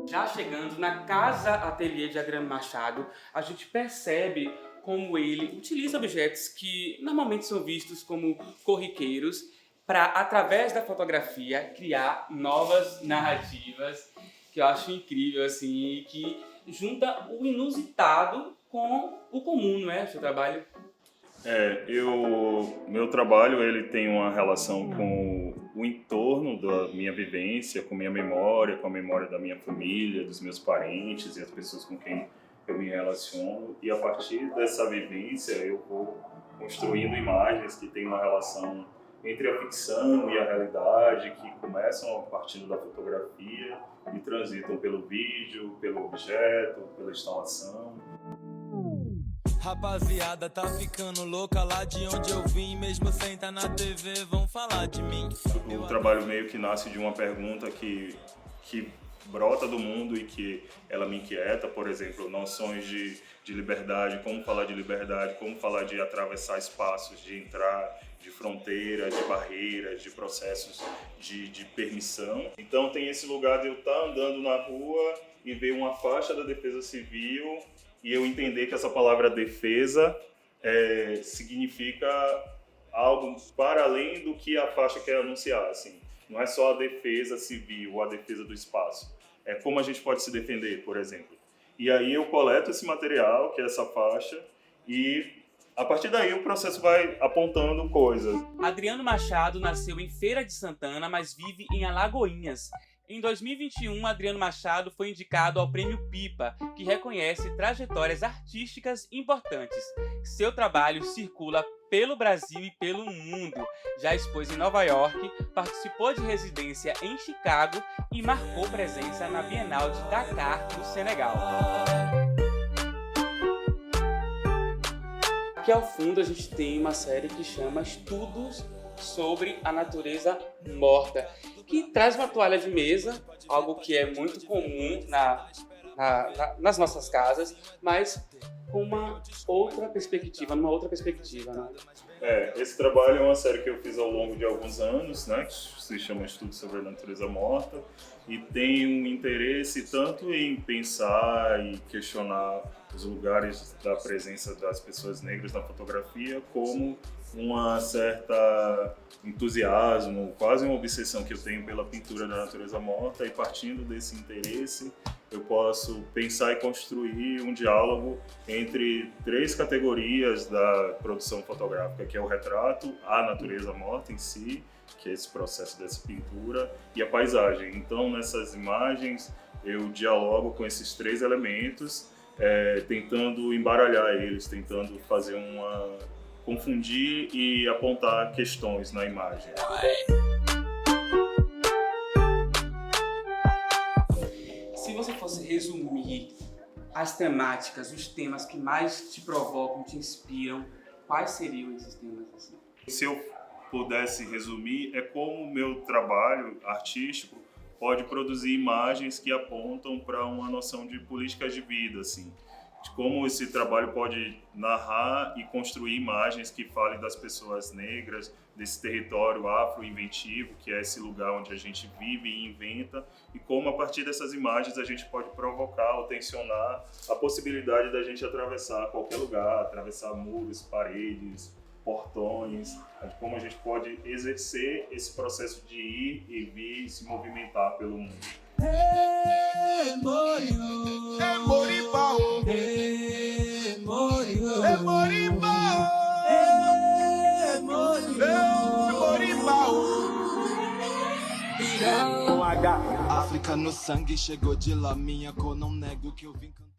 Já chegando na Casa Ateliê de Adriano Machado, a gente percebe como ele utiliza objetos que normalmente são vistos como corriqueiros para, através da fotografia, criar novas narrativas, que eu acho incrível, assim, que junta o inusitado com o comum, não é, o seu trabalho? Meu trabalho ele tem uma relação com o entorno da minha vivência, com minha memória, com a memória da minha família, dos meus parentes e as pessoas com quem eu me relaciono. E a partir dessa vivência eu vou construindo imagens que têm uma relação entre a ficção e a realidade, que começam a partir da fotografia e transitam pelo vídeo, pelo objeto, pela instalação. Rapaziada, tá ficando louca lá de onde eu vim, mesmo sem tá na TV, vão falar de mim. O trabalho meio que nasce de uma pergunta que brota do mundo e que ela me inquieta, por exemplo, noções de liberdade, como falar de atravessar espaços, de entrar, de fronteira, de barreiras, de processos de permissão. Então tem esse lugar de eu estar andando na rua e ver uma faixa da Defesa Civil e eu entender que essa palavra defesa significa algo para além do que a faixa quer anunciar, assim. Não é só a defesa civil ou a defesa do espaço. É como a gente pode se defender, por exemplo. E aí eu coleto esse material, que é essa faixa, e a partir daí o processo vai apontando coisas. Adriano Machado nasceu em Feira de Santana, mas vive em Alagoinhas. Em 2021, Adriano Machado foi indicado ao Prêmio Pipa, que reconhece trajetórias artísticas importantes. Seu trabalho circula pelo Brasil e pelo mundo. Já expôs em Nova York, participou de residência em Chicago e marcou presença na Bienal de Dakar, no Senegal. Aqui ao fundo a gente tem uma série que chama Estudos sobre a Natureza Morta, que traz uma toalha de mesa, algo que é muito comum nas nossas casas, mas com uma outra perspectiva, né? Esse trabalho é uma série que eu fiz ao longo de alguns anos, né, que se chama Estudos sobre a Natureza Morta, e tem um interesse tanto em pensar e questionar os lugares da presença das pessoas negras na fotografia, como uma certa entusiasmo, quase uma obsessão que eu tenho pela pintura da natureza morta, e partindo desse interesse eu posso pensar e construir um diálogo entre três categorias da produção fotográfica, que é o retrato, a natureza morta em si, que é esse processo dessa pintura, e a paisagem. Então, nessas imagens, eu dialogo com esses três elementos, tentando embaralhar eles, tentando fazer confundir e apontar questões na imagem. Se você fosse resumir as temáticas, os temas que mais te provocam, te inspiram, quais seriam esses temas? Assim? Se eu pudesse resumir, é como o meu trabalho artístico pode produzir imagens que apontam para uma noção de políticas de vida, assim, de como esse trabalho pode narrar e construir imagens que falem das pessoas negras, desse território afro-inventivo, que é esse lugar onde a gente vive e inventa, e como a partir dessas imagens a gente pode provocar ou tensionar a possibilidade da gente atravessar qualquer lugar, atravessar muros, paredes, portões, como a gente pode exercer esse processo de ir e vir e se movimentar pelo mundo. África no sangue, chegou de lá, minha cor, não nego que eu vim cantar.